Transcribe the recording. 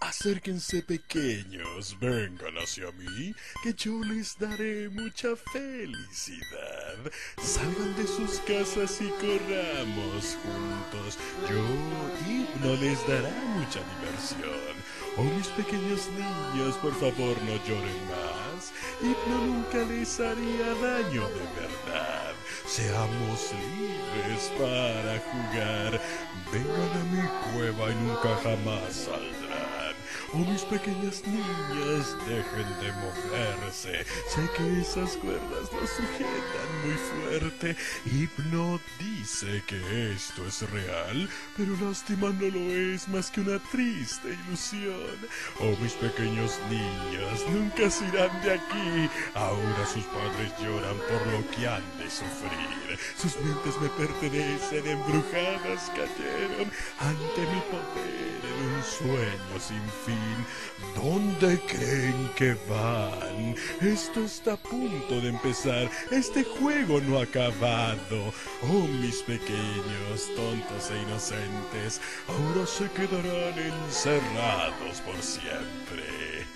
Acérquense pequeños, vengan hacia mí, que yo les daré mucha felicidad. Salgan de sus casas y corramos juntos. Yo, Hipno, les dará mucha diversión. Oh, mis pequeños niños, por favor no lloren más. Hipno nunca les haría daño de verdad. Seamos libres para jugar. Vengan a mi cueva y nunca jamás saldrán. Oh, mis pequeñas niñas, dejen de moverse. Sé que esas cuerdas los sujetan muy fuerte. Hipno dice que esto es real, pero lástima no lo es más que una triste ilusión. Oh, mis pequeños niños, nunca se irán de aquí. Ahora sus padres lloran por lo que han de sufrir. Sus mentes me pertenecen, embrujadas cayeron ante mi poder en un sueño sin fin. ¿Dónde creen que van? Esto está a punto de empezar. Este juego no ha acabado. Oh, mis pequeños, tontos e inocentes, ahora se quedarán encerrados por siempre.